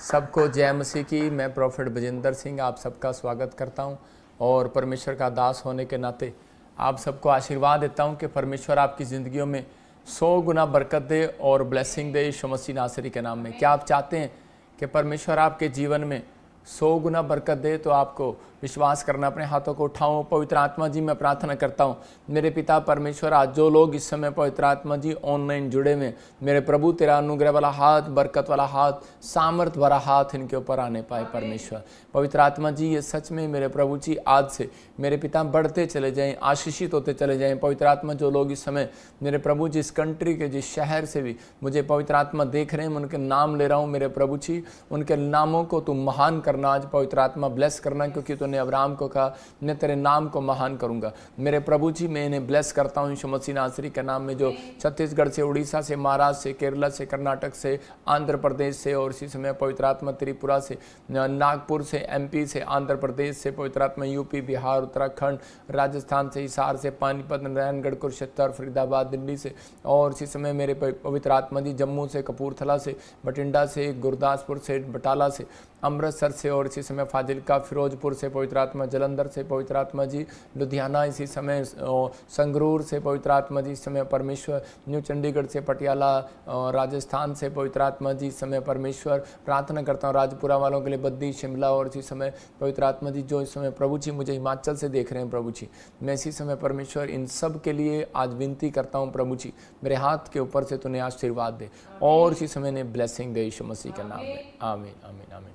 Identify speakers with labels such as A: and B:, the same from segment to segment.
A: सबको जय मसीह की। मैं प्रोफेट बजिंदर सिंह आप सबका स्वागत करता हूं और परमेश्वर का दास होने के नाते आप सबको आशीर्वाद देता हूं कि परमेश्वर आपकी ज़िंदगियों में 100 गुना बरकत दे और ब्लेसिंग दे यीशु मसीह नासरी के नाम में। क्या आप चाहते हैं कि परमेश्वर आपके जीवन में 100 गुना बरकत दे? तो आपको विश्वास करना, अपने हाथों को उठाऊं। पवित्र आत्मा जी, मैं प्रार्थना करता हूं मेरे पिता परमेश्वर, आज जो लोग इस समय पवित्र आत्मा जी ऑनलाइन जुड़े हुए, मेरे प्रभु तेरा अनुग्रह वाला हाथ, बरकत वाला हाथ, सामर्थ भरा हाथ इनके ऊपर आने पाए परमेश्वर। पवित्र आत्मा जी, ये सच में मेरे प्रभु जी आज से मेरे पिता बढ़ते चले जाएं, आशीषित होते चले जाएं। पवित्र आत्मा, जो लोग इस समय मेरे प्रभु जिस कंट्री के, जिस शहर से भी मुझे पवित्र आत्मा देख रहे हैं, मैं उनके नाम ले रहा हूँ मेरे प्रभु जी। उनके नामों को तुम महान करना, आज पवित्र आत्मा ब्लेस करना, क्योंकि तूने अब्राहम को कहा मैं तेरे नाम को महान करूंगा। मेरे प्रभु जी, मैं इन्हें ब्लेस करता हूँ यीशु मसीह नासरी के नाम में, जो छत्तीसगढ़ से, उड़ीसा से, महाराष्ट्र से, केरला से, कर्नाटक से, आंध्र प्रदेश से और इसी समय पवित्र आत्मा त्रिपुरा से, नागपुर से, एमपी से, आंध्र प्रदेश से, पवित्र आत्मा यूपी, बिहार, उत्तराखंड, राजस्थान से, हिसार से, पानीपत, नारायणगढ़, कुरुक्षेत्र, फरीदाबाद, दिल्ली से और इसी समय मेरे पवित्र आत्मा जी जम्मू से, कपूरथला से, बठिंडा से, गुरदासपुर से, बटाला से, अमृतसर से और इसी समय फाजिलका, फिरोजपुर से पवित्र आत्मा, जलंधर से पवित्र आत्मा जी, लुधियाना इसी समय, संगरूर से पवित्र आत्मा जी इस समय परमेश्वर, न्यू चंडीगढ़ से, पटियाला, राजस्थान से पवित्र आत्मा जी इस समय परमेश्वर। प्रार्थना करता हूँ राजपुरा वालों के लिए, बद्दी, शिमला और इसी समय पवित्र आत्मा जी जो इस समय प्रभु जी मुझे हिमाचल से देख रहे हैं प्रभु जी, मैं इसी समय परमेश्वर इन सब के लिए आज विनती करता हूँ प्रभु जी, मेरे हाथ के ऊपर से तूने आशीर्वाद दे और इसी समय ने ब्लेसिंग दे यीशु मसीह के नाम में। आमीन आमीन आमीन।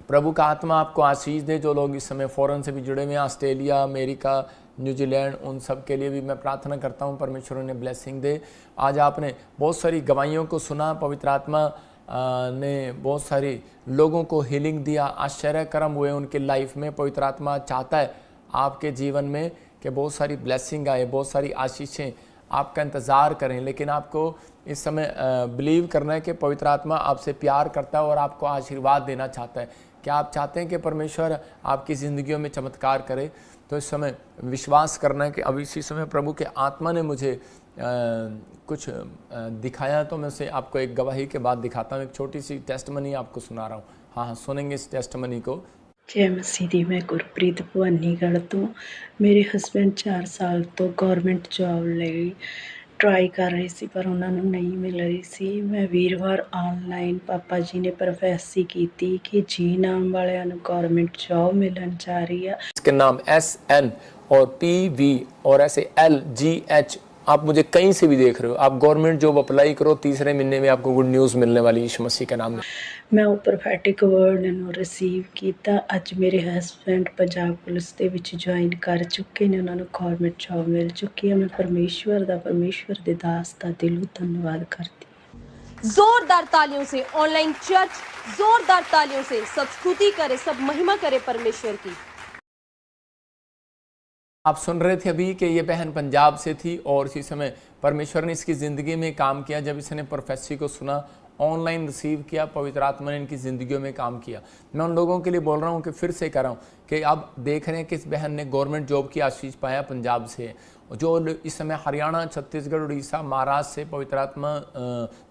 A: प्रभु का आत्मा आपको आशीष दे। जो लोग इस समय फ़ॉरेन से भी जुड़े हुए हैं, ऑस्ट्रेलिया, अमेरिका, न्यूजीलैंड, उन सब के लिए भी मैं प्रार्थना करता हूं परमेश्वर उन्हें ब्लेसिंग दे। आज आपने बहुत सारी गवाहियों को सुना, पवित्र आत्मा ने बहुत सारी लोगों को हीलिंग दिया, आश्चर्य कर्म हुए उनके लाइफ में। पवित्र आत्मा चाहता है आपके जीवन में कि बहुत सारी ब्लेसिंग आए, बहुत सारी आशीषें आपका इंतज़ार करें, लेकिन आपको इस समय बिलीव करना है कि पवित्र आत्मा आपसे प्यार करता है और आपको आशीर्वाद देना चाहता है। क्या आप चाहते हैं कि परमेश्वर आपकी ज़िंदगियों में चमत्कार करे? तो इस समय विश्वास करना है कि अभी इसी समय प्रभु के आत्मा ने मुझे कुछ दिखाया, तो मैं उसे आपको एक गवाही के बाद दिखाता हूँ। एक छोटी सी टेस्टमनी आपको सुना रहा हूँ। हाँ, सुनेंगे इस टेस्टमनी को।
B: जय मसीह दी। मैं गुरप्रीत भवानीगढ़ ਤੋਂ ਮੇਰੇ ਹਸਬੈਂਡ 4 ਸਾਲ ਤੋਂ ਗਵਰਨਮੈਂਟ ਜੌਬ ਲਈ ਟਰਾਈ ਕਰ ਰਹੇ ਸੀ, ਪਰ ਉਹਨਾਂ ਨੂੰ ਨਹੀਂ ਮਿਲ ਰਹੀ ਸੀ। ਮੈਂ ਵੀਰਵਾਰ ਆਨਲਾਈਨ ਪਾਪਾ ਜੀ ਨੇ ਪ੍ਰੋਫੈਸੀ ਕੀਤੀ कि जी नाम ਵਾਲਿਆਂ ਨੂੰ ਗਵਰਨਮੈਂਟ ਜੌਬ ਮਿਲਣ ਜਾ ਰਹੀ ਆ।
A: इसके नाम SN और PV और ऐसे LGH, आप मुझे कहीं से भी देख रहे हो, आप गवर्नमेंट जॉब अप्लाई करो, तीसरे महीने में आपको गुड न्यूज़ मिलने वाली यीशु मसीह के नाम में।
B: ਮੈਂ ਉਹ ਪ੍ਰੋਫੈਟਿਕ ਵਰਡ ਨੂੰ ਰਿਸੀਵ ਕੀਤਾ। ਅੱਜ ਮੇਰੇ ਹਸਬੈਂਡ ਪੰਜਾਬ ਪੁਲਿਸ ਦੇ ਵਿੱਚ ਜੁਆਇਨ ਕਰ ਚੁੱਕੇ ਨੇ, ਉਹਨਾਂ ਨੂੰ ਗਵਰਨਮੈਂਟ ਜੌਬ ਮਿਲ ਚੁੱਕੀ ਹੈ। ਮੈਂ ਪਰਮੇਸ਼ਵਰ ਦੇ ਦਾਸ ਦਾ ਦਿਲੋਂ ਧੰਨਵਾਦ ਕਰਦੀ।
C: जोरदार तालियों से ऑनलाइन चर्च, जोरदार तालियों से सब स्तुति करे, सब महिमा करे परमेश्वर की।
A: आप सुन रहे थे अभी कि ये बहन पंजाब से थी और इसी समय परमेश्वर ने इसकी ज़िंदगी में काम किया। जब इसने प्रोफेसी को सुना, ऑनलाइन रिसीव किया, पवित्र आत्मा ने इनकी ज़िंदगियों में काम किया। मैं उन लोगों के लिए बोल रहा हूँ कि फिर से कह रहा हूँ कि अब देख रहे हैं कि इस बहन ने गवर्नमेंट जॉब की आशीष पाया पंजाब से। जो इस समय हरियाणा, छत्तीसगढ़, उड़ीसा, महाराष्ट्र से पवित्र आत्मा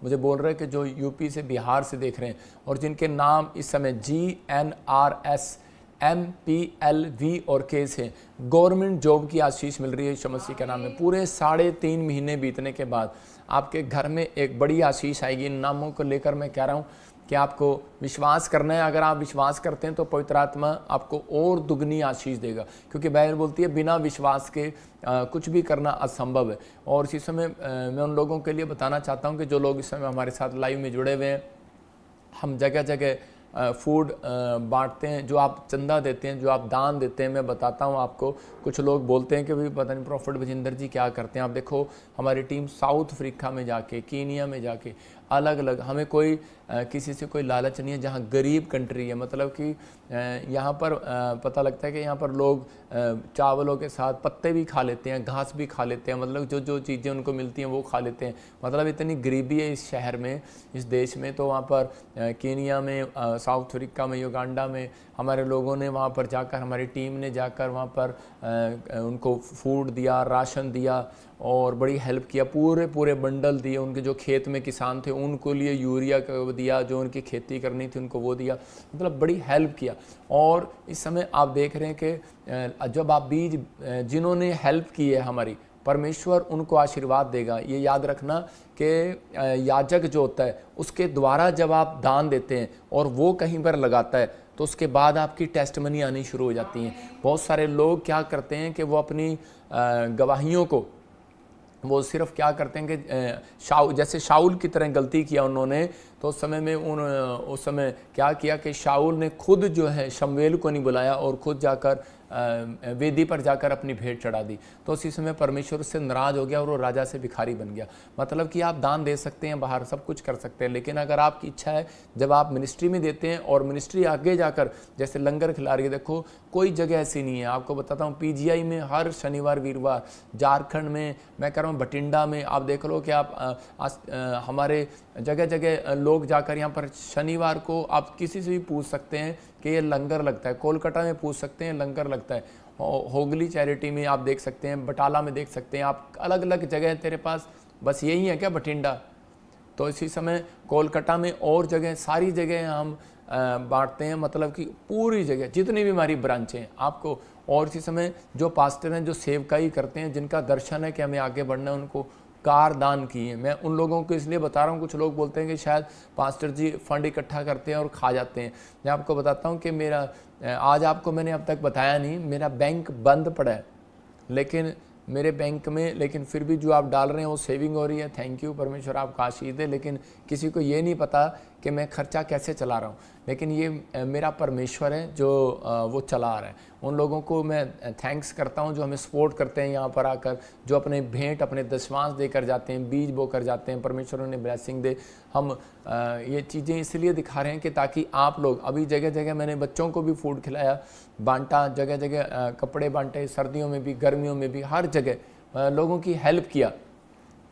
A: मुझे बोल रहे हैं कि जो यूपी से, बिहार से देख रहे हैं और जिनके नाम इस समय GNRS, MPLV और K से गवर्नमेंट जॉब की आशीष मिल रही है यीशु मसीह के नाम में। पूरे 3.5 महीने बीतने के बाद आपके घर में एक बड़ी आशीष आएगी। इन नामों को लेकर मैं कह रहा हूँ कि आपको विश्वास करना है। अगर आप विश्वास करते हैं तो पवित्र आत्मा आपको और दुगनी आशीष देगा, क्योंकि बाइबल बोलती है बिना विश्वास के कुछ भी करना असंभव है। और इसी समय मैं उन लोगों के लिए बताना चाहता हूँ कि जो लोग इस समय हमारे साथ लाइव में जुड़े हुए हैं, हम जगह जगह फूड बांटते हैं। जो आप चंदा देते हैं, जो आप दान देते हैं, मैं बताता हूं आपको। कुछ लोग बोलते हैं कि भाई पता नहीं प्रॉफिट बजिंदर जी क्या करते हैं। आप देखो, हमारी टीम साउथ अफ्रीका में जाके, कीनिया में जाके, अलग अलग, हमें कोई किसी से कोई लालच नहीं है। जहाँ गरीब कंट्री है, मतलब कि यहाँ पर पता लगता है कि यहाँ पर लोग चावलों के साथ पत्ते भी खा लेते हैं, घास भी खा लेते हैं, मतलब जो जो चीज़ें उनको मिलती हैं वो खा लेते हैं। मतलब इतनी गरीबी है इस शहर में, इस देश में। तो वहाँ पर कीनिया में, साउथ अफ्रीका में, युगांडा में हमारे लोगों ने वहाँ पर जाकर, हमारी टीम ने जाकर वहाँ पर उनको फूड दिया, राशन दिया और बड़ी हेल्प किया, पूरे पूरे बंडल दिए, उनके जो खेत में किसान थे उनको लिए यूरिया का दिया, जो उनकी खेती करनी थी उनको वो दिया, मतलब बड़ी हेल्प किया। और इस समय आप देख रहे हैं कि जब आप बीज जिन्होंने हेल्प की है हमारी, परमेश्वर उनको आशीर्वाद देगा। ये याद रखना कि याजक जो होता है उसके द्वारा जब आप दान देते हैं और वो कहीं पर लगाता है तो उसके बाद आपकी टेस्टमनी आनी शुरू हो जाती हैं। बहुत सारे लोग क्या करते हैं कि वो अपनी गवाहियों को वो सिर्फ क्या करते हैं कि जैसे शाऊल की तरह गलती किया उन्होंने, तो उस समय में उस समय क्या किया कि शाऊल ने खुद जो है शमूएल को नहीं बुलाया और खुद जाकर वेदी पर जाकर अपनी भेंट चढ़ा दी। तो उसी समय परमेश्वर उससे नाराज हो गया और वो राजा से भिखारी बन गया। मतलब कि आप दान दे सकते हैं, बाहर सब कुछ कर सकते हैं, लेकिन अगर आपकी इच्छा है, जब आप मिनिस्ट्री में देते हैं और मिनिस्ट्री आगे जाकर जैसे लंगर खिला रही है, देखो कोई जगह ऐसी नहीं है। आपको बताता हूँ PGI में हर शनिवार वीरवार, झारखंड में मैं कह रहा हूँ बठिंडा में आप देख लो कि आप हमारे जगह जगह लोग जाकर यहाँ पर शनिवार को आप किसी से भी पूछ सकते हैं कि ये लंगर लगता है। कोलकाता में पूछ सकते हैं लंगर लगता है, होगली चैरिटी में आप देख सकते हैं, बटाला में देख सकते हैं, आप अलग अलग जगह तेरे पास बस यही है क्या बठिंडा? तो इसी समय कोलकाता में और जगह, सारी जगह हम बांटते हैं, मतलब कि पूरी जगह जितनी भी हमारी ब्रांचें हैं आपको। और इसी समय जो पास्टर हैं जो सेवकाई करते हैं, जिनका दर्शन है कि हमें आगे बढ़ना है, उनको कार दान किए। मैं उन लोगों को इसलिए बता रहा हूँ, कुछ लोग बोलते हैं कि शायद पास्टर जी फंड इकट्ठा करते हैं और खा जाते हैं। मैं आपको बताता हूँ कि मेरा आज आपको मैंने अब तक बताया नहीं, मेरा बैंक बंद पड़ा है, लेकिन मेरे बैंक में, लेकिन फिर भी जो आप डाल रहे हैं वो सेविंग हो रही है। थैंक यू, परमेश्वर आपको आशीष दे। लेकिन किसी को ये नहीं पता कि मैं खर्चा कैसे चला रहा हूँ, लेकिन ये मेरा परमेश्वर है जो वो चला रहा है। उन लोगों को मैं थैंक्स करता हूँ जो हमें सपोर्ट करते हैं यहाँ पर आकर, जो अपने भेंट अपने दशमांश देकर जाते हैं, बीज बो कर जाते हैं। परमेश्वर उन्हें ब्लेसिंग दे। हम ये चीज़ें इसलिए दिखा रहे हैं कि ताकि आप लोग, अभी जगह जगह मैंने बच्चों को भी फूड खिलाया, बांटा, जगह जगह कपड़े बांटे, सर्दियों में भी गर्मियों में भी हर जगह लोगों की हेल्प किया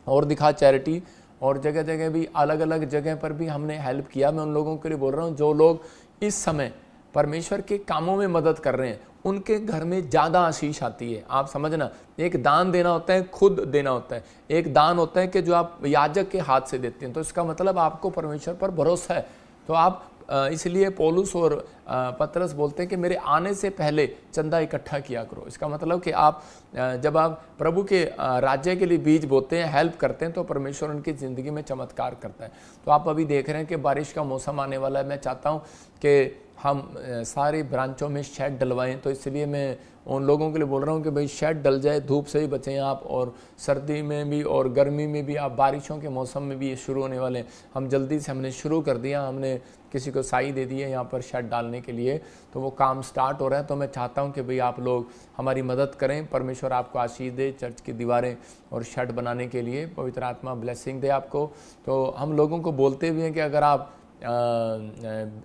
A: और दिखा चैरिटी। और जगह जगह भी अलग अलग जगह पर भी हमने हेल्प किया। मैं उन लोगों के लिए बोल रहा हूँ जो लोग इस समय परमेश्वर के कामों में मदद कर रहे हैं, उनके घर में ज़्यादा आशीष आती है। आप समझना, एक दान देना होता है, खुद देना होता है। एक दान होता है कि जो आप याजक के हाथ से देते हैं, तो इसका मतलब आपको परमेश्वर पर भरोसा है। तो आप इसलिए पौलुस और पतरस बोलते हैं कि मेरे आने से पहले चंदा इकट्ठा किया करो। इसका मतलब कि आप जब आप प्रभु के राज्य के लिए बीज बोते हैं, हेल्प करते हैं, तो परमेश्वर उनकी ज़िंदगी में चमत्कार करता है। तो आप अभी देख रहे हैं कि बारिश का मौसम आने वाला है। मैं चाहता हूँ कि हम सारी ब्रांचों में शेड डलवाएं, तो इसलिए मैं उन लोगों के लिए बोल रहा हूँ कि भाई शेड डल जाए, धूप से ही बचें आप, और सर्दी में भी और गर्मी में भी आप, बारिशों के मौसम में भी ये शुरू होने वाले हैं। हम जल्दी से हमने शुरू कर दिया, हमने किसी को साई दे दी है यहाँ पर शेड डालने के लिए, तो वो काम स्टार्ट हो रहा है। तो मैं चाहता हूँ कि भाई आप लोग हमारी मदद करें, परमेश्वर आपको आशीष दे, चर्च की दीवारें और शेड बनाने के लिए पवित्र आत्मा ब्लेसिंग दे आपको। तो हम लोगों को बोलते भी हैं कि अगर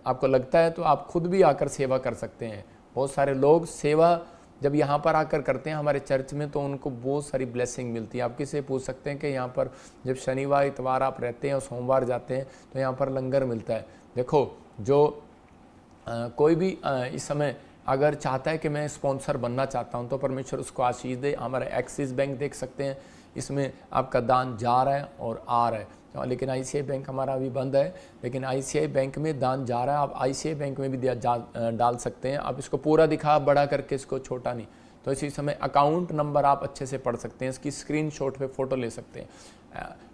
A: आपको लगता है तो आप खुद भी आकर सेवा कर सकते हैं। बहुत सारे लोग सेवा जब यहाँ पर आकर करते हैं हमारे चर्च में, तो उनको बहुत सारी ब्लेसिंग मिलती है। आप किसी से पूछ सकते हैं कि यहाँ पर जब शनिवार इतवार आप रहते हैं और सोमवार जाते हैं तो यहाँ पर लंगर मिलता है। देखो, जो कोई भी इस समय अगर चाहता है कि मैं स्पॉन्सर बनना चाहता हूँ, तो परमेश्वर उसको आशीष दे। हमारा एक्सिस बैंक देख सकते हैं, इसमें आपका दान जा रहा है और आ रहा है। लेकिन ICI बैंक हमारा अभी बंद है, लेकिन ICI बैंक में दान जा रहा है। आप ICI बैंक में भी डाल सकते हैं। आप इसको पूरा दिखा, बड़ा करके, इसको छोटा नहीं। तो इसी समय अकाउंट नंबर आप अच्छे से पढ़ सकते हैं, इसकी स्क्रीनशॉट पे फ़ोटो ले सकते हैं।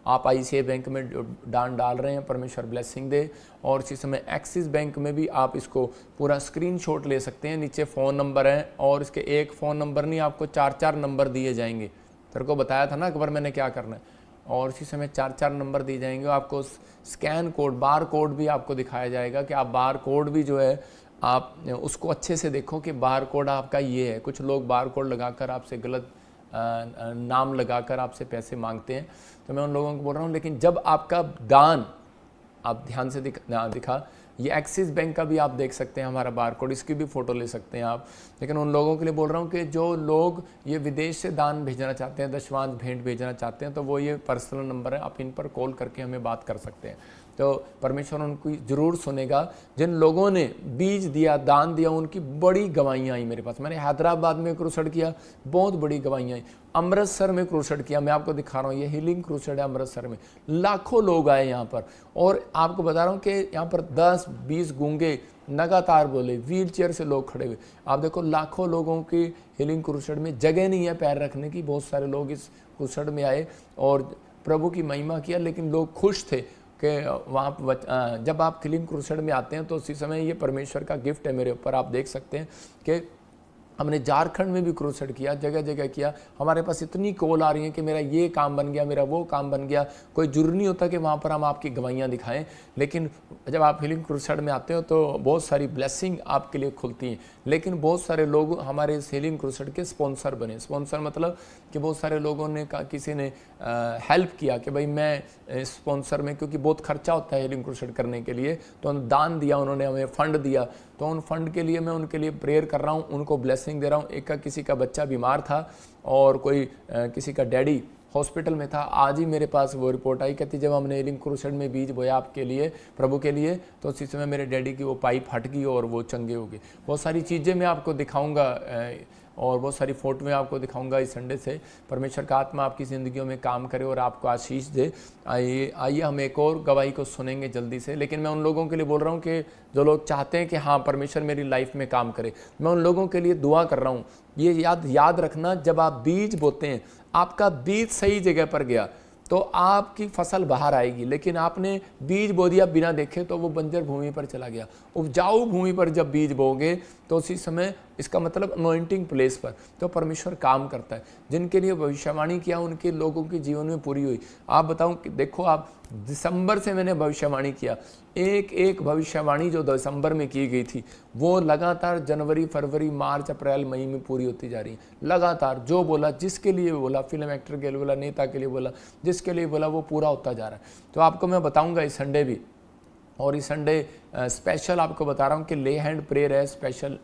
A: आप ICI बैंक में दान डाल रहे हैं, परमेश्वर ब्लेसिंग दे। और इसी समय एक्सिस बैंक में भी आप इसको पूरा स्क्रीनशॉट ले सकते हैं। नीचे फ़ोन नंबर है, और इसके एक फ़ोन नंबर नहीं, आपको 4-4 नंबर दिए जाएंगे। तेरे को बताया था ना अकबर मैंने क्या करना है। और इसी समय 4-4 नंबर दिए जाएंगे। आपको स्कैन कोड, बार कोड भी आपको दिखाया जाएगा कि आप बार कोड भी जो है आप उसको अच्छे से देखो कि बार कोड आपका ये है। कुछ लोग बार कोड लगाकर आपसे गलत नाम लगाकर आपसे पैसे मांगते हैं, तो मैं उन लोगों को बोल रहा हूँ, लेकिन जब आपका दान, आप ध्यान से दिखा, ये एक्सिस बैंक का भी आप देख सकते हैं हमारा बार कोड, इसकी भी फ़ोटो ले सकते हैं आप। लेकिन उन लोगों के लिए बोल रहा हूँ कि जो लोग ये विदेश से दान भेजना चाहते हैं, दशमांश भेंट भेजना चाहते हैं, तो वो ये पर्सनल नंबर है, आप इन पर कॉल करके हमें बात कर सकते हैं। तो परमेश्वर उनको ज़रूर सुनेगा। जिन लोगों ने बीज दिया, दान दिया, उनकी बड़ी गवाहियाँ आई मेरे पास। मैंने हैदराबाद में क्रूसेड किया, बहुत बड़ी गवाहियाँ आई। अमृतसर में क्रूसेड किया, मैं आपको दिखा रहा हूँ, ये हीलिंग क्रूसेड है अमृतसर में। लाखों लोग आए यहाँ पर, और आपको बता रहा हूँ कि यहाँ पर 10-20 गूंगे लगातार बोले, व्हील चेयर से लोग खड़े हुए। आप देखो लाखों लोगों की हीलिंग क्रूसेड में जगह नहीं है पैर रखने की। बहुत सारे लोग इस क्रूसेड में आए और प्रभु की महिमा किया, लेकिन लोग खुश थे कि वहाँ जब आप हीलिंग क्रूसेड में आते हैं तो उसी समय ये परमेश्वर का गिफ्ट है मेरे ऊपर। आप देख सकते हैं कि हमने झारखंड में भी क्रूसेड किया, जगह जगह किया। हमारे पास इतनी कॉल आ रही है कि मेरा ये काम बन गया, मेरा वो काम बन गया। कोई जरूरी नहीं होता कि वहाँ पर हम आपकी गवाहियाँ दिखाएं, लेकिन जब आप हीलिंग क्रूसेड में आते हो तो बहुत सारी ब्लेसिंग आपके लिए खुलती हैं। लेकिन बहुत सारे लोग हमारे इस हीलिंग क्रूसेड के स्पॉन्सर बने। स्पॉन्सर मतलब कि बहुत सारे लोगों ने किसी ने हेल्प किया कि भाई मैं स्पॉन्सर में, क्योंकि बहुत खर्चा होता है हीलिंग क्रूसेड करने के लिए, तो दान दिया, उन्होंने हमें फंड दिया। तो उन फंड के लिए मैं उनके लिए प्रेयर कर रहा हूँ, उनको ब्लेसिंग दे रहा हूँ। किसी का बच्चा बीमार था और कोई किसी का डैडी हॉस्पिटल में था। आज ही मेरे पास वो रिपोर्ट आई, कहती जब हमने हीलिंग क्रूसेड में बीज बोया आपके लिए, प्रभु के लिए, तो उसी समय मेरे डैडी की वो पाइप हट गई और वो चंगे हो गए। बहुत सारी चीज़ें मैं आपको दिखाऊंगा और बहुत सारी फोटो में आपको दिखाऊंगा इस संडे से। परमेश्वर का आत्मा आपकी ज़िंदगियों में काम करे और आपको आशीष दे। आइए हम एक और गवाही को सुनेंगे जल्दी से। लेकिन मैं उन लोगों के लिए बोल रहा हूँ कि जो लोग चाहते हैं कि हाँ परमेश्वर मेरी लाइफ में काम करे, मैं उन लोगों के लिए दुआ कर रहा हूँ। ये याद रखना, जब आप बीज बोते हैं, आपका बीज सही जगह पर गया तो आपकी फसल बाहर आएगी। लेकिन आपने बीज बो दिया बिना देखे तो वो बंजर भूमि पर चला गया। उपजाऊ भूमि पर जब बीज बोगे तो उसी समय, इसका मतलब अनॉइंटिंग प्लेस पर, तो परमेश्वर काम करता है। जिनके लिए भविष्यवाणी किया उनके लोगों के जीवन में पूरी हुई। आप बताऊं कि देखो, आप दिसंबर से मैंने भविष्यवाणी किया, एक भविष्यवाणी जो दिसंबर में की गई थी वो लगातार जनवरी, फरवरी, मार्च, अप्रैल, मई में पूरी होती जा रही है। लगातार जो बोला, जिसके लिए बोला, फिल्म एक्टर के लिए बोला, नेता के लिए बोला, जिसके लिए बोला, वो पूरा होता जा रहा है। तो आपको मैं बताऊंगा इस संडे भी, और इस संडे स्पेशल आपको बता रहा हूँ कि ले हैंड प्रेयर है स्पेशल।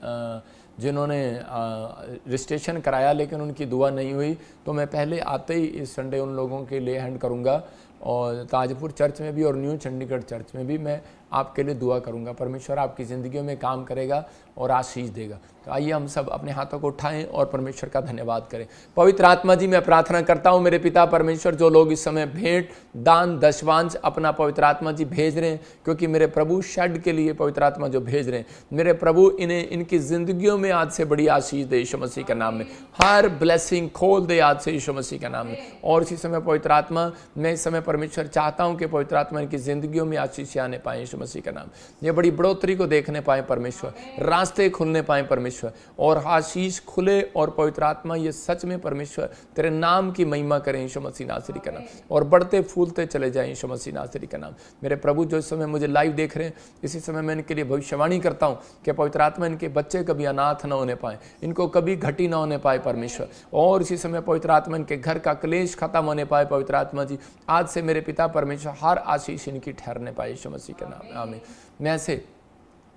A: जिन्होंने रजिस्ट्रेशन कराया लेकिन उनकी दुआ नहीं हुई, तो मैं पहले आते ही इस संडे उन लोगों के ले हैंड करूँगा। और ताजपुर चर्च में भी और न्यू चंडीगढ़ चर्च में भी मैं आपके लिए दुआ करूंगा। परमेश्वर आपकी ज़िंदगियों में काम करेगा और आशीष देगा। तो आइए हम सब अपने हाथों को उठाएं और परमेश्वर का धन्यवाद करें। पवित्र आत्मा जी, मैं प्रार्थना करता हूं मेरे पिता परमेश्वर, जो लोग इस समय भेंट, दान, दशवांश अपना पवित्र आत्मा जी भेज रहे हैं, क्योंकि मेरे प्रभु शेड के लिए पवित्र आत्मा जो भेज रहे हैं, मेरे प्रभु इन्हें इनकी ज़िंदगियों में आज से बड़ी आशीष दे यीशु मसीह के नाम में। हर ब्लेसिंग खोल दे आज से यीशु मसीह के नाम में। और इसी समय पवित्र आत्मा, मैं इस समय परमेश्वर चाहता हूं कि पवित्र आत्मा इनकी ज़िंदगियों में आशीष आने पाए यीशु मसीह का नाम। ये बड़ी बढ़ोतरी को देखने पाए परमेश्वर, रास्ते खुलने पाए परमेश्वर, और आशीष खुले, और पवित्र आत्मा ये सच में परमेश्वर तेरे नाम की महिमा करें यीशु मसीह नासरी का नाम, और बढ़ते फूलते चले जाएं यीशु मसीह नासरी का नाम। मेरे प्रभु जो इस समय मुझे लाइव देख रहे हैं, इसी समय मैं इनके लिए भविष्यवाणी करता हूँ कि पवित्र आत्मा इनके बच्चे कभी अनाथ न होने पाए, इनको कभी घटी न होने पाए परमेश्वर। और इसी समय पवित्र आत्मा इनके घर का क्लेश खत्म होने पाए पवित्र आत्मा जी। आज से मेरे पिता परमेश्वर हर आशीष इनकी ठहरने पाए यीशु मसीह के नाम में, आमीन। मैं ऐसे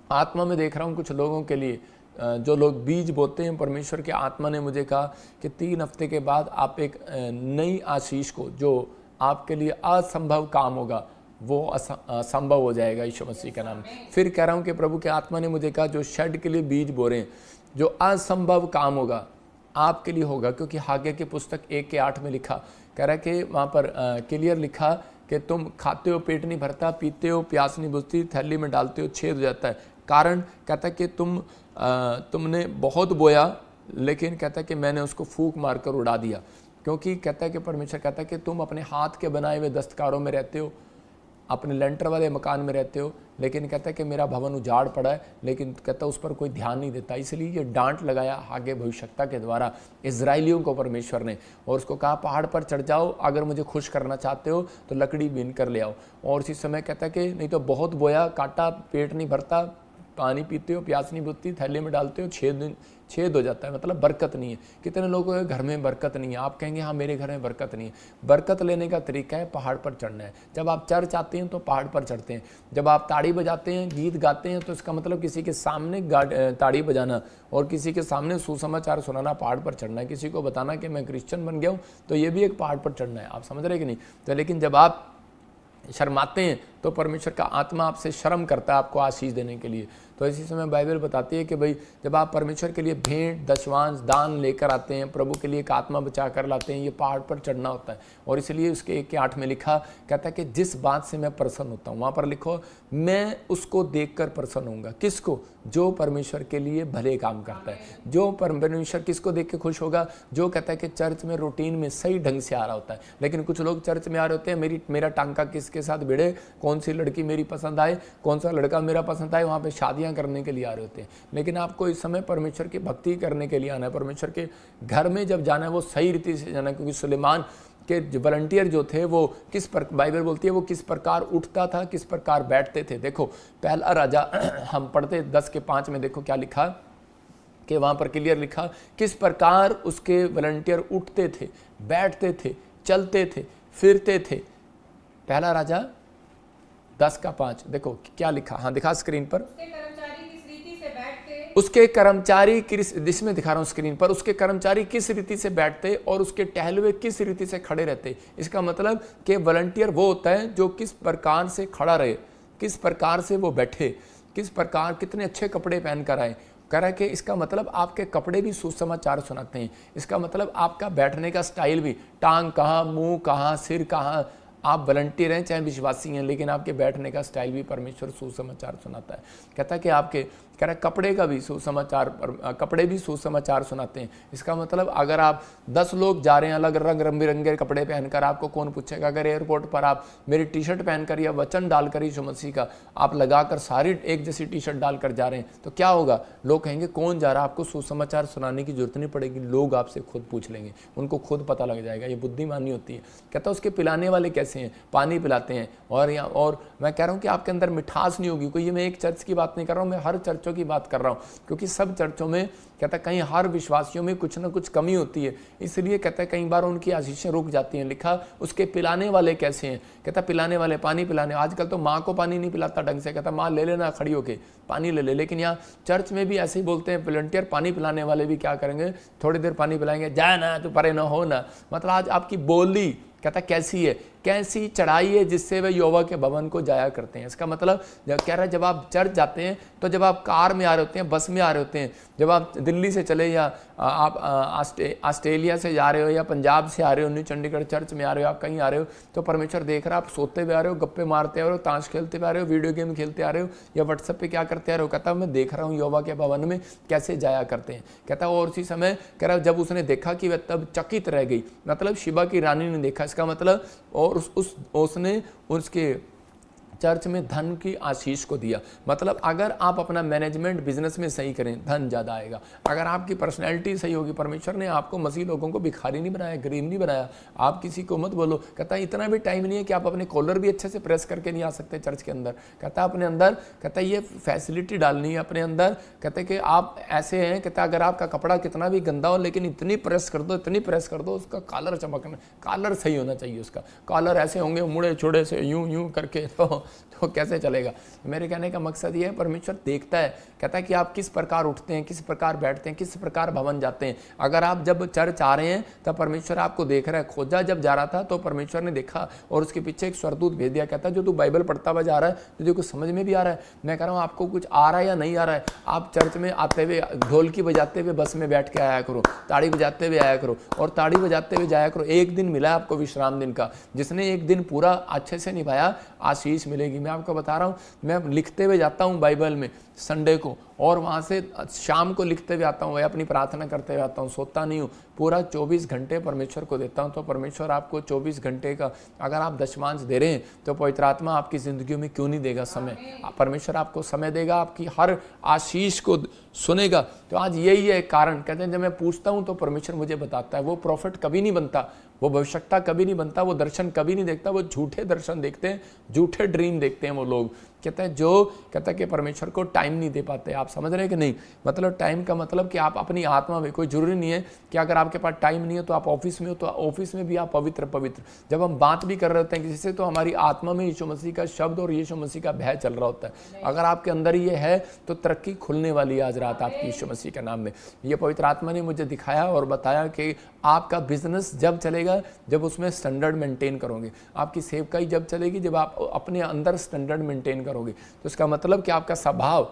A: आत्मा में देख रहा हूँ कुछ लोगों के लिए, जो लोग बीज बोते हैं, परमेश्वर के आत्मा ने मुझे कहा कि 3 हफ्ते के बाद आप एक नई आशीष को, जो आपके लिए असंभव काम होगा, वो असंभव हो जाएगा यीशु मसीह का नाम। फिर कह रहा हूँ कि प्रभु के आत्मा ने मुझे कहा, जो शेड के लिए बीज बो रहे हैं, जो असंभव काम होगा आपके लिए होगा। क्योंकि हागे की पुस्तक 1:8 में लिखा, कह रहा है कि वहाँ पर क्लियर लिखा कि तुम खाते हो पेट नहीं भरता, पीते हो प्यास नहीं बुझती, थैली में डालते हो छेद हो जाता है। कारण कहता है कि तुमने बहुत बोया, लेकिन कहता है कि मैंने उसको फूंक मारकर उड़ा दिया। क्योंकि कहता है कि परमेश्वर कहता है कि तुम अपने हाथ के बनाए हुए दस्तकारों में रहते हो, अपने लेंटर वाले मकान में रहते हो, लेकिन कहता है कि मेरा भवन उजाड़ पड़ा है, लेकिन कहता है उस पर कोई ध्यान नहीं देता। इसलिए ये डांट लगाया हागे भविष्यवक्ता के द्वारा इजराइलियों को परमेश्वर ने, और उसको कहा पहाड़ पर चढ़ जाओ, अगर मुझे खुश करना चाहते हो तो लकड़ी बीन कर ले आओ। और इसी समय कहता है कि नहीं तो बहुत बोया, काटा, पेट नहीं भरता, पानी पीते हो प्यास नहीं बुझती, थैले में डालते हो छेद हो जाता है, मतलब बरकत नहीं है। कितने लोगों के घर में बरकत नहीं है। आप कहेंगे हाँ मेरे घर में बरकत नहीं है। बरकत लेने का तरीका है पहाड़ पर चढ़ना है। जब आप चर्च आते हैं तो पहाड़ पर चढ़ते हैं। जब आप ताड़ी बजाते हैं, गीत गाते हैं, तो इसका मतलब किसी के सामने ताड़ी बजाना और किसी के सामने सुसमाचार सुनाना पहाड़ पर चढ़ना है। किसी को बताना कि मैं क्रिश्चियन बन गया हूँ, तो ये भी एक पहाड़ पर चढ़ना है। आप समझ रहे कि नहीं? तो लेकिन जब आप शर्माते हैं तो परमेश्वर का आत्मा आपसे शर्म करता है आपको आशीष देने के लिए। तो इसी समय बाइबल बताती है कि भाई जब आप परमेश्वर के लिए भेंट, दशवांश, दान लेकर आते हैं, प्रभु के लिए एक आत्मा बचा कर लाते हैं, ये पहाड़ पर चढ़ना होता है। और इसलिए उसके 1:8 में लिखा, कहता है कि जिस बात से मैं प्रसन्न होता हूँ, वहाँ पर लिखो मैं उसको देखकर प्रसन्न होऊंगा। किसको? जो परमेश्वर के लिए भले काम करता है। जो परमेश्वर किसको देख के खुश होगा? जो कहता है कि चर्च में रूटीन में सही ढंग से आ रहा होता है। लेकिन कुछ लोग चर्च में आ रहे होते हैं, मेरा टांका किसके साथ भिड़े, कौन सी लड़की मेरी पसंद आए, कौन सा लड़का मेरा पसंद आए, वहाँ पे शादियाँ करने के लिए आ रहे होते हैं। लेकिन आपको इस समय परमेश्वर की भक्ति करने के लिए आना है, परमेश्वर के घर में जब जाना है वो सही रीति से जाना है। क्योंकि सुलेमान के वॉलंटियर जो थे वो बाइबल बोलती है वो किस प्रकार उठता था, किस प्रकार बैठते थे। देखो पहला राजा हम पढ़ते 10:5 में, देखो क्या लिखा कि वहाँ पर क्लियर लिखा किस प्रकार उसके वॉलंटियर उठते थे, बैठते थे, चलते थे, फिरते थे। पहला राजा 10:5 देखो क्या लिखा, हाँ दिखा स्क्रीन पर। उसके कर्मचारी जिसमें दिखा रहा हूं स्क्रीन पर, उसके कर्मचारी किस रीति से बैठते और उसके टहलुए किस रीति से खड़े रहते। इसका मतलब कि वॉलंटियर वो होता है जो किस प्रकार से खड़ा रहे, किस प्रकार से वो बैठे, किस प्रकार कितने अच्छे कपड़े पहन कर आए। कह रहा है कि इसका मतलब आपके कपड़े भी सुसमाचार सुनाते हैं। इसका मतलब आपका बैठने का स्टाइल भी, टांग कहाँ, मुंह कहाँ, सिर कहाँ। आप वॉलंटियर हैं चाहे विश्वासी हैं, लेकिन आपके बैठने का स्टाइल भी परमेश्वर सुसमाचार सुनाता है। कहता है कि आपके कह रहा है कपड़े का भी सुसमाचार, कपड़े भी सुसमाचार सुनाते हैं। इसका मतलब अगर आप 10 लोग जा रहे हैं अलग रंग बिरंगे कपड़े पहनकर, आपको कौन पूछेगा? अगर एयरपोर्ट पर आप मेरी टी-शर्ट पहनकर या वचन डालकर यीशु मसीह का आप लगाकर सारी एक जैसी टी-शर्ट डालकर जा रहे हैं तो क्या होगा? लोग कहेंगे कौन जा रहा है। आपको सुसमाचार सुनाने की जरूरत नहीं पड़ेगी, लोग आपसे खुद पूछ लेंगे, उनको खुद पता लग जाएगा। ये बुद्धिमानी होती है। कहता है उसके पिलाने वाले कैसे हैं? पानी पिलाते हैं। और मैं कह रहा हूँ कि आपके अंदर मिठास नहीं होगी। कोई ये मैं एक चर्च की बात नहीं कर रहा हूँ, मैं हर चर्चों की बात कर रहा हूँ। क्योंकि सब चर्चों में कहता है कहीं हर विश्वासियों में कुछ ना कुछ कमी होती है, इसलिए कहता है कई बार उनकी आशीषें रुक जाती हैं। लिखा उसके पिलाने वाले कैसे हैं? कहता पिलाने वाले, पानी पिलाने। आजकल तो माँ को पानी नहीं पिलाता ढंग से, कहता माँ ले लेना खड़ी होके पानी ले ले। लेकिन यहाँ चर्च में भी ऐसे ही बोलते हैं, वॉलंटियर पानी पिलाने वाले भी क्या करेंगे? थोड़ी देर पानी पिलाएंगे, जाए ना तू परे ना हो ना। मतलब आज आपकी बोली कहता कैसी है, कैसी चढ़ाई है जिससे वे यहोवा के भवन को जाया करते हैं। इसका मतलब कह रहा है जब आप चर्च जाते हैं तो जब आप कार में आ रहे होते हैं, बस में आ रहे होते हैं, जब आप दिल्ली से चले या आप ऑस्ट्रेलिया से जा रहे हो या पंजाब से आ रहे हो, न्यू चंडीगढ़ चर्च में आ रहे हो, आप कहीं आ रहे हो तो परमेश्वर देख रहा है। आप सोते हुए आ रहे हो, गप्पे मारते आ रहे हो, ताश खेलते हुए आ रहे हो, वीडियो गेम खेलते आ रहे हो या व्हाट्सएप पे क्या करते आ रहे हो। कहता मैं देख रहा हूँ यहोवा के भवन में कैसे जाया करते हैं। कहता और उसी समय कह रहा जब उसने देखा कि वह तब चकित रह गई, मतलब शिबा की रानी ने देखा। इसका मतलब और उसने उसके चर्च में धन की आशीष को दिया। मतलब अगर आप अपना मैनेजमेंट बिजनेस में सही करें, धन ज़्यादा आएगा। अगर आपकी पर्सनैलिटी सही होगी, परमेश्वर ने आपको मसीह लोगों को भिखारी नहीं बनाया, गरीब नहीं बनाया। आप किसी को मत बोलो। कहता है इतना भी टाइम नहीं है कि आप अपने कॉलर भी अच्छे से प्रेस करके नहीं आ सकते चर्च के अंदर। कहता है अपने अंदर, कहता है ये फैसिलिटी डालनी है अपने अंदर। कहते कि आप ऐसे हैं, कहता अगर आपका कपड़ा कितना भी गंदा हो लेकिन इतनी प्रेस कर दो, इतनी प्रेस कर दो, उसका कॉलर चमकना, कॉलर सही होना चाहिए। उसका कॉलर ऐसे होंगे मुड़े छोड़े से यूं करके तो कैसे चलेगा। मेरे कहने का मकसद ये है परमेश्वर देखता है, कहता है कि आप किस प्रकार उठते हैं, किस प्रकार बैठते हैं, किस प्रकार भवन जाते हैं। अगर आप जब चर्च आ रहे हैं तब परमेश्वर आपको देख रहा है। खोजा जब जा रहा था तो परमेश्वर ने देखा और उसके पीछे एक स्वर्गदूत भेज दिया। कहता है जो तू बाइबल पढ़ता हुआ जा रहा है तुझे कुछ समझ में भी आ रहा है। मैं कह रहा हूँ आपको कुछ आ रहा है या नहीं आ रहा है। आप चर्च में आते हुए ढोलकी बजाते हुए बस में बैठ के आया करो, ताड़ी बजाते हुए आया करो और ताड़ी बजाते हुए जाया करो। एक दिन मिला आपको विश्राम दिन का, जिसने एक दिन पूरा अच्छे से निभाया आशीष मिलेगी। मैं आपको बता रहा हूँ, मैं लिखते हुए जाता हूँ बाइबल में संडे को और वहाँ से शाम को लिखते हुए आता हूँ, वह अपनी प्रार्थना करते हुए आता हूँ, सोता नहीं हूँ। पूरा 24 घंटे परमेश्वर को देता हूँ। तो परमेश्वर आपको 24 घंटे का अगर आप दशमांश दे रहे हैं तो पवित्र आत्मा आपकी ज़िंदगी में क्यों नहीं देगा समय। परमेश्वर आपको समय देगा, आपकी हर आशीष को सुनेगा। तो आज यही है कारण। कहते हैं जब मैं पूछता हूँ तो परमेश्वर मुझे बताता है। वो प्रॉफिट कभी नहीं बनता, वो भविष्यता कभी नहीं बनता, वो दर्शन कभी नहीं देखता। वो झूठे दर्शन देखते हैं, झूठे ड्रीम देखते हैं वो लोग। कहता है कि परमेश्वर को टाइम नहीं दे पाते। आप समझ रहे हैं कि नहीं? मतलब टाइम का मतलब कि आप अपनी आत्मा में, कोई जरूरी नहीं है कि अगर आपके पास टाइम नहीं है तो आप ऑफिस में हो, तो ऑफिस में भी आप पवित्र जब हम बात भी कर रहे होते हैं किसी से, तो हमारी आत्मा में यीशु मसीह का शब्द और यीशु मसीह का भय चल रहा होता है। अगर आपके अंदर ये है तो तरक्की खुलने वाली है आज रात आपकी यीशु मसीह के नाम में। ये पवित्र आत्मा ने मुझे दिखाया और बताया कि आपका बिजनेस जब चलेगा जब उसमें स्टैंडर्ड मेंटेन करोगे, आपकी सेवकाई जब चलेगी जब आप अपने अंदर स्टैंडर्ड मेंटेन करोगे। तो इसका मतलब कि आपका स्वभाव,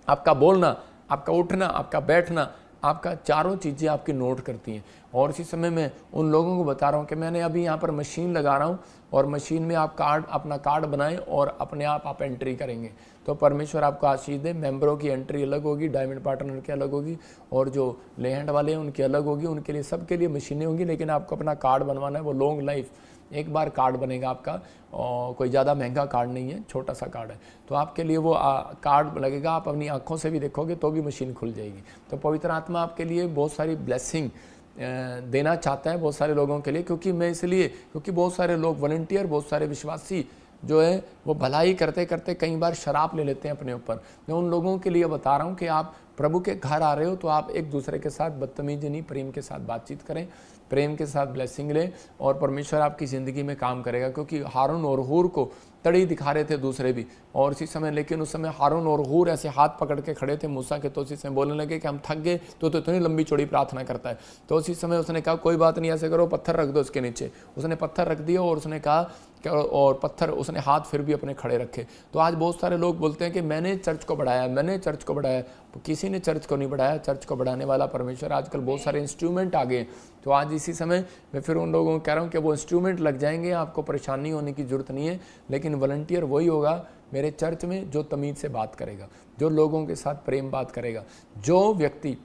A: आपका बोलना, आपका उठना, आपका बैठना, आपका चारों चीज़ें आपकी नोट करती हैं। और इसी समय मैं उन लोगों को बता रहा हूँ कि मैंने अभी यहाँ पर मशीन लगा रहा हूँ और मशीन में आप अपना कार्ड बनाएं और अपने आप एंट्री करेंगे तो परमेश्वर आपको आशीष दे। मेंबरों की एंट्री अलग होगी, डायमंड पार्टनर की अलग होगी, और जो लेहैंड वाले हैं उनकी अलग होगी। उनके लिए, सबके लिए मशीनें होंगी, लेकिन आपको अपना कार्ड बनवाना है। वो लॉन्ग लाइफ एक बार कार्ड बनेगा आपका, और कोई ज़्यादा महंगा कार्ड नहीं है, छोटा सा कार्ड है। तो आपके लिए वो कार्ड लगेगा, आप अपनी आँखों से भी देखोगे तो भी मशीन खुल जाएगी। तो पवित्र आत्मा आपके लिए बहुत सारी ब्लेसिंग देना चाहता है बहुत सारे लोगों के लिए, क्योंकि बहुत सारे लोग वॉलंटियर, बहुत सारे विश्वासी जो है वो भलाई करते करते कई बार शराब ले लेते हैं अपने ऊपर। मैं उन लोगों के लिए बता रहा हूँ कि आप प्रभु के घर आ रहे हो तो आप एक दूसरे के साथ बदतमीजी नहीं, प्रेम के साथ बातचीत करें, प्रेम के साथ ब्लेसिंग लें, और परमेश्वर आपकी ज़िंदगी में काम करेगा। क्योंकि हारून और हूर को तड़ी दिखा रहे थे दूसरे भी, और इसी समय, लेकिन उस समय हारून और हूर ऐसे हाथ पकड़ के खड़े थे मूसा के। तो उसी समय बोलने लगे कि हम थक गए, तो इतनी लंबी चौड़ी प्रार्थना करता है। तो उसी समय उसने कहा कोई बात नहीं, ऐसे करो, पत्थर रख दो उसके नीचे। उसने पत्थर रख दिया और उसने कहा और पत्थर, उसने हाथ फिर भी अपने खड़े रखे। तो आज बहुत सारे लोग बोलते हैं कि मैंने चर्च को बढ़ाया, किसी ने चर्च को नहीं बढ़ाया। चर्च को बढ़ाने वाला परमेश्वर। आजकल बहुत सारे इंस्ट्रूमेंट आ गए। तो आज इसी समय मैं फिर उन लोगों को कह रहा हूँ कि वो इंस्ट्रूमेंट लग जाएंगे, आपको परेशानी होने की जरूरत नहीं है। लेकिन वॉलंटियर वही होगा मेरे चर्च में जो तमीज़ से बात करेगा, जो लोगों के साथ प्रेम बात करेगा। जो व्यक्ति,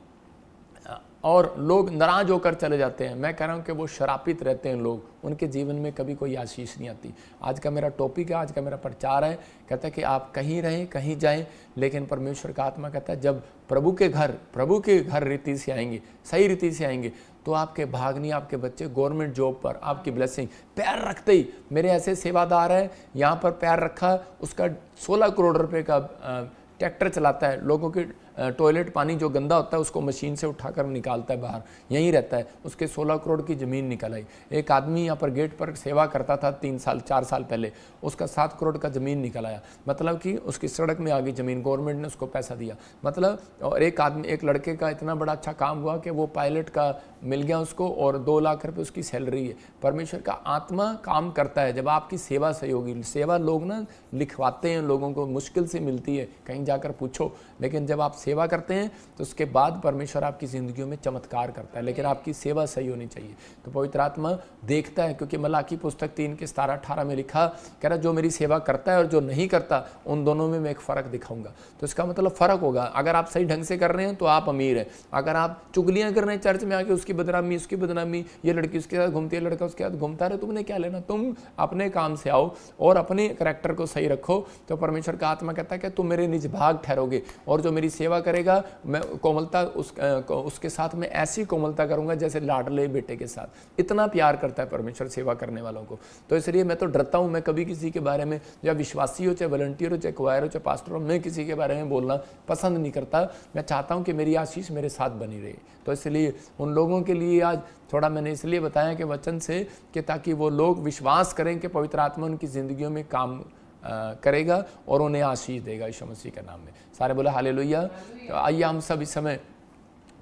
A: और लोग नाराज होकर चले जाते हैं, मैं कह रहा हूँ कि वो शरापित रहते हैं लोग, उनके जीवन में कभी कोई आशीष नहीं आती। आज का मेरा टॉपिक है, आज का मेरा प्रचार है, कहता है कि आप कहीं रहें, कहीं जाएं, लेकिन परमेश्वर का आत्मा कहता है जब प्रभु के घर रीति से आएंगे, सही रीति से आएंगे, तो आपके भाग नहीं, आपके बच्चे गवर्नमेंट जॉब पर, आपकी ब्लेसिंग पैर रखते ही। मेरे ऐसे सेवादार है, यहाँ पर पैर रखा, उसका 16 करोड़ रुपए का ट्रैक्टर चलाता है, लोगों के टॉयलेट पानी जो गंदा होता है उसको मशीन से उठाकर निकालता है बाहर, यहीं रहता है। उसके 16 करोड़ की ज़मीन निकल आई। एक आदमी यहाँ पर गेट पर सेवा करता था 4 साल पहले, उसका 7 करोड़ का ज़मीन निकल आया। मतलब कि उसकी सड़क में आ गई ज़मीन, गवर्नमेंट ने उसको पैसा दिया। मतलब, और एक लड़के का इतना बड़ा अच्छा काम हुआ कि वो पायलट का मिल गया उसको, और 2 लाख रुपये उसकी सैलरी है। परमेश्वर का आत्मा काम करता है जब आपकी सेवा सही होगी। सेवा लोग ना लिखवाते हैं, लोगों को मुश्किल से मिलती है, कहीं जाकर पूछो, लेकिन जब आप सेवा करते हैं तो उसके बाद परमेश्वर आपकी ज़िंदगियों में चमत्कार करता है। लेकिन आपकी सेवा सही होनी चाहिए। तो पवित्र आत्मा देखता है, क्योंकि मलाकी पुस्तक 3 के 17-18 में लिखा, कह रहा जो मेरी सेवा करता है और जो नहीं करता, उन दोनों में मैं एक फ़र्क दिखाऊंगा। तो इसका मतलब फ़र्क होगा। अगर आप सही ढंग से कर रहे हैं तो आप अमीर हैं। अगर आप चुगलियाँ कर रहे हैं चर्च में आके, उसकी बदनामी, ये लड़की उसके साथ घूमती है, लड़का उसके साथ घूमता है, तुमने क्या लेना? तुम अपने काम से आओ और अपने करैक्टर को सही रखो। तो परमेश्वर का आत्मा कहता है कि तुम मेरे निज भाग ठहरोगे, और जो मेरी सेवा करेगा मैं कोमलता उसके साथ में ऐसी कोमलता करूंगा जैसे लाडले बेटे के साथ। इतना प्यार करता है परमेश्वर सेवा करने वालों को। तो इसलिए मैं तो डरता हूं, मैं कभी किसी के बारे में, या विश्वासी हो, चाहे वॉलंटियर हो, चाहे क्वायर हो, चाहे पास्टर हो, मैं किसी के बारे में बोलना पसंद नहीं करता। मैं चाहता हूं कि मेरी आशीष मेरे साथ बनी रहे। तो इसलिए उन लोगों के लिए आज थोड़ा मैंने इसलिए बताया कि वचन से, कि ताकि वो लोग विश्वास करें कि पवित्र आत्मा उनकी ज़िंदगियों में काम करेगा और उन्हें आशीष देगा यीशु मसीह के नाम में। सारे बोले हालेलुया। तो आइए हम सब इस समय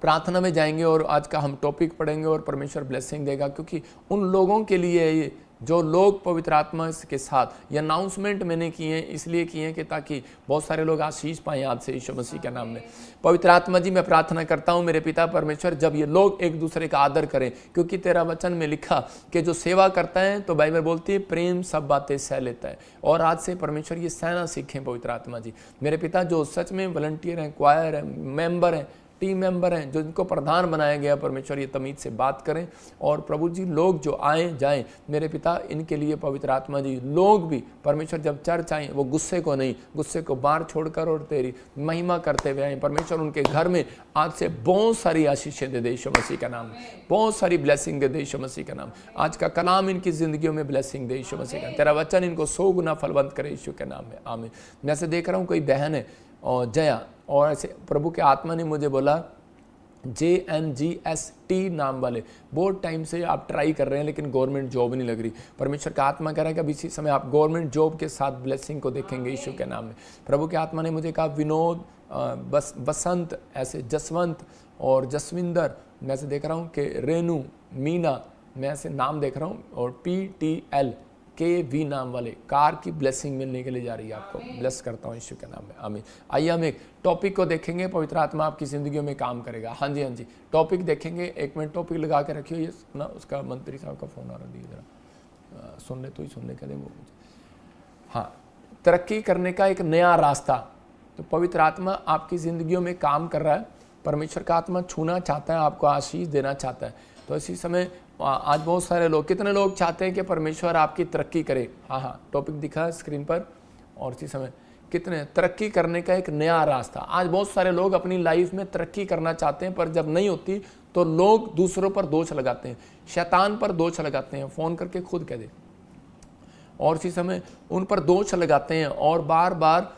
A: प्रार्थना में जाएंगे और आज का हम टॉपिक पढ़ेंगे और परमेश्वर ब्लेसिंग देगा, क्योंकि उन लोगों के लिए ये जो लोग पवित्र आत्मा के साथ, ये अनाउंसमेंट मैंने किए हैं, इसलिए किए हैं कि ताकि बहुत सारे लोग आशीष पाएं आपसे यीशु मसीह के नाम में। पवित्र आत्मा जी, मैं प्रार्थना करता हूं मेरे पिता परमेश्वर, जब ये लोग एक दूसरे का आदर करें, क्योंकि तेरा वचन में लिखा कि जो सेवा करता है, तो बाइबल बोलती है प्रेम सब बातें सह लेता है। और आज से परमेश्वर ये सहना सीखें पवित्र आत्मा जी। मेरे पिता जो सच में वॉलंटियर हैं, क्वायर हैं, मेंबर हैं, टीम मेंबर हैं, जो इनको प्रधान बनाया गया, परमेश्वर ये तमीज से बात करें। और प्रभु जी लोग जो आए जाएं, मेरे पिता इनके लिए पवित्र आत्मा जी लोग भी परमेश्वर जब चर्च आए वो गुस्से को नहीं, गुस्से को बाहर छोड़कर और तेरी महिमा करते हुए आए। परमेश्वर उनके घर में आज से बहुत सारी आशीषें दे दे यीशु मसीह का नाम, बहुत सारी ब्लेसिंग दे दे यीशु मसीह का नाम। आज का कलाम इनकी जिंदगियों में ब्लेसिंग दे यीशु मसीह का, तेरा वचन इनको 100 गुना फलवंत करे यीशु के नाम में, आमीन। मैं ऐसे देख रहा हूँ कोई बहन है और जया, और ऐसे प्रभु के आत्मा ने मुझे बोला JNGST नाम वाले, बहुत टाइम से आप ट्राई कर रहे हैं लेकिन गवर्नमेंट जॉब नहीं लग रही। परमेश्वर का आत्मा कह रहा है कि अब इसी समय आप गवर्नमेंट जॉब के साथ ब्लेसिंग को देखेंगे यीशु के नाम में। प्रभु के आत्मा ने मुझे कहा विनोद, बसंत, ऐसे जसवंत और जसविंदर, मैं ऐसे देख रहा हूँ कि रेनू, मीना, मैं ऐसे नाम देख रहा हूँ, और PTLKV नाम वाले कार की ब्लेसिंग मिलने के लिए जा रही है। आपको ब्लेस करता हूँ यीशु के नाम में, आमीन। आइए हम एक टॉपिक को देखेंगे, पवित्र आत्मा आपकी जिंदगियों में काम करेगा। हाँ जी, हाँ जी, टॉपिक देखेंगे। एक मिनट टॉपिक लगा के रखियो, ये ना उसका मंत्री साहब का फोन आ रहा है, जरा सुन ले, तो ही सुन ले, कह वो। हाँ, तरक्की करने का एक नया रास्ता, तो पवित्र आत्मा आपकी जिंदगियों में काम कर रहा है। परमेश्वर का आत्मा छूना चाहता है, आपको आशीष देना चाहता है। तो इसी समय आज बहुत सारे लोग, कितने लोग चाहते हैं कि परमेश्वर आपकी तरक्की करे? हाँ हाँ, टॉपिक दिखा है स्क्रीन पर। और इसी समय कितने तरक्की करने का एक नया रास्ता, आज बहुत सारे लोग अपनी लाइफ में तरक्की करना चाहते हैं, पर जब नहीं होती तो लोग दूसरों पर दोष लगाते हैं, शैतान पर दोष लगाते हैं, फ़ोन करके खुद कह दे, और इसी समय उन पर दोष लगाते हैं और बार बार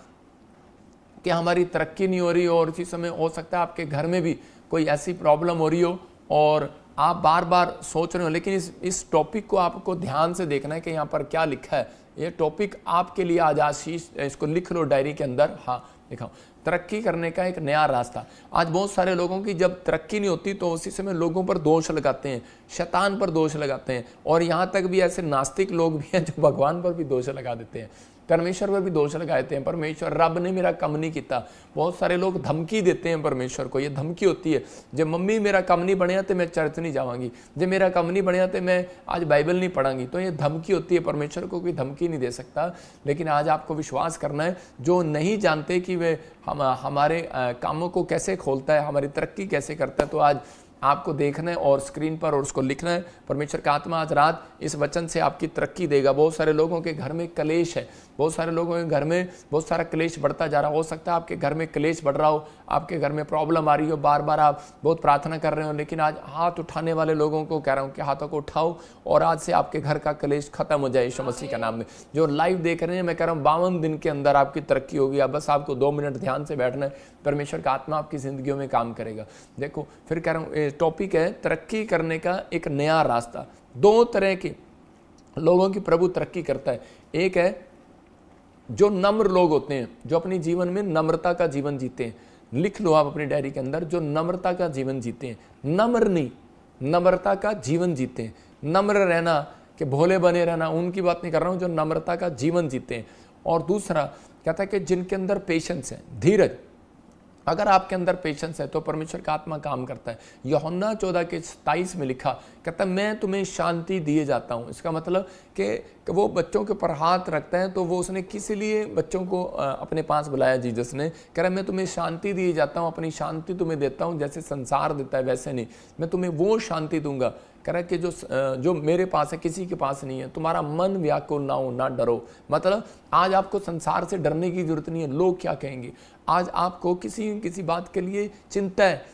A: कि हमारी तरक्की नहीं हो रही। और इसी समय हो सकता है आपके घर में भी कोई ऐसी प्रॉब्लम हो रही हो और आप बार बार सोच रहे हो, लेकिन इस टॉपिक को आपको ध्यान से देखना है कि यहाँ पर क्या लिखा है। ये टॉपिक आपके लिए आज आशीष, इसको लिख लो डायरी के अंदर। हाँ, दिखाओ, तरक्की करने का एक नया रास्ता। आज बहुत सारे लोगों की जब तरक्की नहीं होती तो उसी समय लोगों पर दोष लगाते हैं, शैतान पर दोष लगाते हैं, और यहाँ तक भी ऐसे नास्तिक लोग भी हैं जो भगवान पर भी दोष लगा देते हैं, परमेश्वर पर भी दोष लगाते हैं। परमेश्वर रब ने मेरा कम नहीं किया। बहुत सारे लोग धमकी देते हैं परमेश्वर को, ये धमकी होती है, जब मम्मी मेरा कम नहीं बढ़िया तो मैं चर्च नहीं जावांगी, जब मेरा कम नहीं बढ़िया तो मैं आज बाइबल नहीं पढ़ांगी। तो ये धमकी होती है, परमेश्वर को कोई धमकी नहीं दे सकता। लेकिन आज आपको विश्वास करना है, जो नहीं जानते कि वे हमारे कामों को कैसे खोलता है, हमारी तरक्की कैसे करता है, तो आज आपको देखना है और स्क्रीन पर और उसको लिखना है। परमेश्वर का आत्मा आज रात इस वचन से आपकी तरक्की देगा। बहुत सारे लोगों के घर में कलेश है, बहुत सारे लोगों के घर में बहुत सारा क्लेश बढ़ता जा रहा हो सकता है आपके घर में क्लेश बढ़ रहा हो, आपके घर में प्रॉब्लम आ रही हो, बार बार आप बहुत प्रार्थना कर रहे हो, लेकिन आज हाथ उठाने वाले लोगों को कह रहा हूँ कि हाथों को उठाओ और आज से आपके घर का क्लेश खत्म हो जाए यीशु मसीह के नाम में। जो लाइव देख रहे हैं, मैं कह रहा हूँ 52 दिन के अंदर आपकी तरक्की होगी। अब बस आपको 2 मिनट ध्यान से बैठना है, परमेश्वर का आत्मा आपकी जिंदगियों में काम करेगा। देखो, फिर कह रहा हूँ टॉपिक है तरक्की करने का एक नया रास्ता। 2 तरह के लोगों की प्रभु तरक्की करता है। एक है जो नम्र लोग होते हैं, जो अपने जीवन में नम्रता का जीवन जीते हैं। लिख लो आप अपनी डायरी के अंदर, जो नम्रता का जीवन जीते हैं, नम्र नहीं, नम्रता का जीवन जीते हैं। नम्र रहना कि भोले बने रहना, उनकी बात नहीं कर रहा हूँ, जो नम्रता का जीवन जीते हैं। और दूसरा कहता है कि जिनके अंदर पेशेंस है, धीरज। अगर आपके अंदर पेशेंस है तो परमेश्वर का आत्मा काम करता है। यूहन्ना 14:27 में लिखा, कहता है मैं तुम्हें शांति दिए जाता हूँ। इसका मतलब कि वो बच्चों के ऊपर हाथ रखता है, तो वो उसने किस लिए बच्चों को अपने पास बुलाया जीसस ने, कह रहा है मैं तुम्हें शांति दिए जाता हूँ, अपनी शांति तुम्हें देता हूँ, जैसे संसार देता है वैसे नहीं, मैं तुम्हें वो शांति दूंगा। कह रहा है कि जो मेरे पास है किसी के पास नहीं है। तुम्हारा मन व्याकुल ना हो, ना डरो। मतलब आज आपको संसार से डरने की जरूरत नहीं है, लोग क्या कहेंगे। आज आपको किसी बात के लिए चिंता है,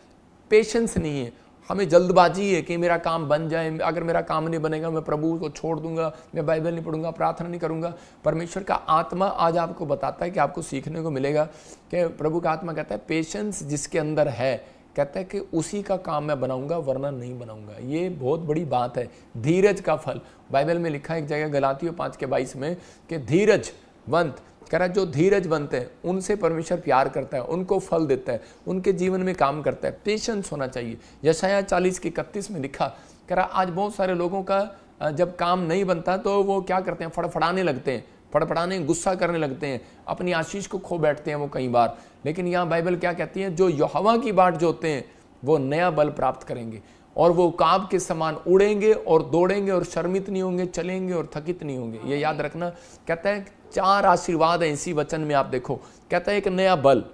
A: पेशेंस नहीं है, हमें जल्दबाजी है कि मेरा काम बन जाए, अगर मेरा काम नहीं बनेगा मैं प्रभु को छोड़ दूंगा, मैं बाइबल नहीं पढ़ूंगा, प्रार्थना नहीं करूंगा। परमेश्वर का आत्मा आज आपको बताता है कि आपको सीखने को मिलेगा कि प्रभु का आत्मा कहता है पेशेंस जिसके अंदर है, कहता है कि उसी का काम मैं बनाऊंगा, वरना नहीं बनाऊंगा। ये बहुत बड़ी बात है। धीरज का फल बाइबल में लिखा है एक जगह गलातियों 5:22 में कि धीरजवंत, कह रहा है जो धीरजवंत है उनसे परमेश्वर प्यार करता है, उनको फल देता है, उनके जीवन में काम करता है। पेशेंस होना चाहिए। यशायाह 40:31 में लिखा, कह रहा आज बहुत सारे लोगों का जब काम नहीं बनता तो वो क्या करते हैं, फड़फड़ाने लगते हैं, फड़फड़ाने गुस्सा करने लगते हैं, अपनी आशीष को खो बैठते हैं वो कई बार। लेकिन यहाँ बाइबल क्या कहती है, जो यहोवा की बाट जोते हैं वो नया बल प्राप्त करेंगे और वो काब के समान उड़ेंगे और दौड़ेंगे और शर्मित नहीं होंगे, चलेंगे और थकित नहीं होंगे। ये याद रखना। कहता है 4 आशीर्वाद है इसी वचन में, आप देखो। कहता है एक नया बल,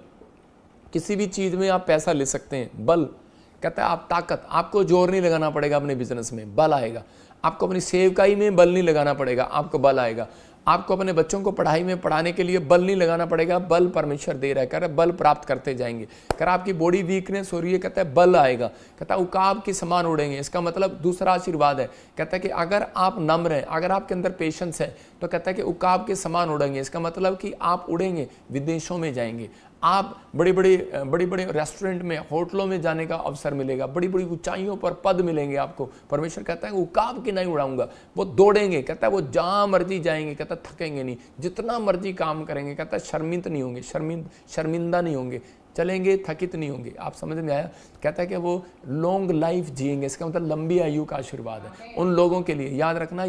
A: किसी भी चीज़ में आप पैसा ले सकते हैं। बल कहता है आप ताकत, आपको जोर नहीं लगाना पड़ेगा अपने बिजनेस में, बल आएगा। आपको अपनी सेवकाई में बल नहीं लगाना पड़ेगा, आपको बल आएगा। आपको अपने बच्चों को पढ़ाई में पढ़ाने के लिए बल नहीं लगाना पड़ेगा, बल परमेश्वर दे रहा है। कह रहा है बल प्राप्त करते जाएंगे। कह रहा आपकी बॉडी वीकनेस हो रही है, कहता है बल आएगा। कहता है उकाब के समान उड़ेंगे। इसका मतलब दूसरा आशीर्वाद है, कहता है कि अगर आप नम्र हैं, अगर आपके अंदर पेशेंस है, तो कहता है कि उकाब के समान उड़ेंगे। इसका मतलब कि आप उड़ेंगे, विदेशों में जाएंगे, आप बड़े बड़े रेस्टोरेंट में, होटलों में जाने का अवसर मिलेगा, बड़ी बड़ी ऊंचाइयों पर पद मिलेंगे आपको। परमेश्वर कहता है उकाब के नहीं उड़ाऊंगा। वो दौड़ेंगे, कहता है वो जहां मर्जी जाएंगे, कहता है थकेंगे नहीं, जितना मर्जी काम करेंगे, कहता है शर्मिंद नहीं होंगे, शर्मिंदा नहीं होंगे, चलेंगे थकित नहीं होंगे। आप समझ में आया? कहता है कि वो लॉन्ग लाइफ जिएंगे। इसका मतलब लंबी आयु का आशीर्वाद है उन लोगों के लिए। याद रखना,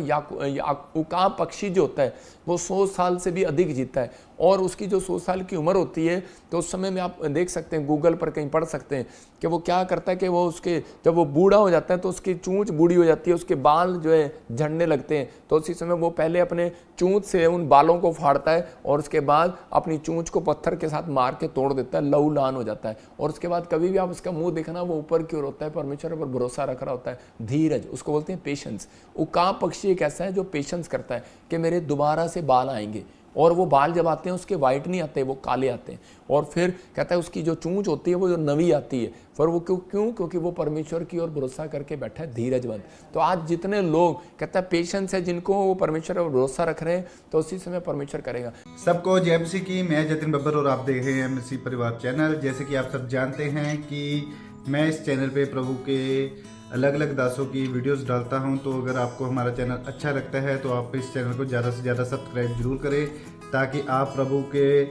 A: उकाब पक्षी जो होता है वो 100 साल से भी अधिक जीता है, और उसकी जो 100 साल की उम्र होती है तो उस समय में आप देख सकते हैं, गूगल पर कहीं पढ़ सकते हैं कि वो क्या करता है कि वो उसके जब वो बूढ़ा हो जाता है तो उसकी चूंच बूढ़ी हो जाती है, उसके बाल जो है झड़ने लगते हैं। तो उसी समय वो पहले अपने चूंच से उन बालों को फाड़ता है और उसके बाद अपनी चूंच को पत्थर के साथ मार के तोड़ देता है, लहू लहान हो जाता है। और उसके बाद कभी भी आप उसका मुंह देखना, वो ऊपर की ओर होता है, परमेश्वर पर भरोसा रख रहा होता है, धीरज, उसको बोलते हैं पेशेंस। उकाब पक्षी एक ऐसा है जो पेशेंस करता है कि मेरे दोबारा से बाल आएंगे, और वो बाल जब आते हैं उसके वाइट नहीं आते, वो काले आते हैं। और फिर कहता है उसकी जो चूंच होती है वो जो नवी आती है, पर वो क्यों? क्योंकि वो परमेश्वर की ओर भरोसा करके बैठा है, धीरजवंत। तो आज जितने लोग कहता है पेशेंस है, जिनको वो परमेश्वर पर भरोसा रख रहे हैं, तो उसी समय परमेश्वर करेगा।
D: सबको जय मसीह की। मैं जतिन बब्बर और आप देख रहे हैं मसीह परिवार चैनल। जैसे कि आप सब जानते हैं कि मैं इस चैनल पे प्रभु के अलग अलग दासों की वीडियोस डालता हूं, तो अगर आपको हमारा चैनल अच्छा लगता है तो आप इस चैनल को ज़्यादा से ज़्यादा सब्सक्राइब जरूर करें, ताकि आप प्रभु के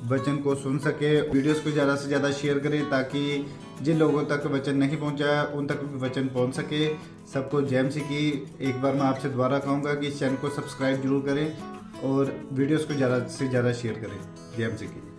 D: वचन को सुन सके। वीडियोस को ज़्यादा से ज़्यादा शेयर करें, ताकि जिन लोगों तक वचन नहीं पहुंचा उन तक भी वचन पहुंच सके। सबको जय मसीह की। एक बार मैं आपसे दोबारा कहूँगा कि इस चैनल को सब्सक्राइब जरूर करें और वीडियोस को ज़्यादा से ज़्यादा शेयर करें। जय मसीह की।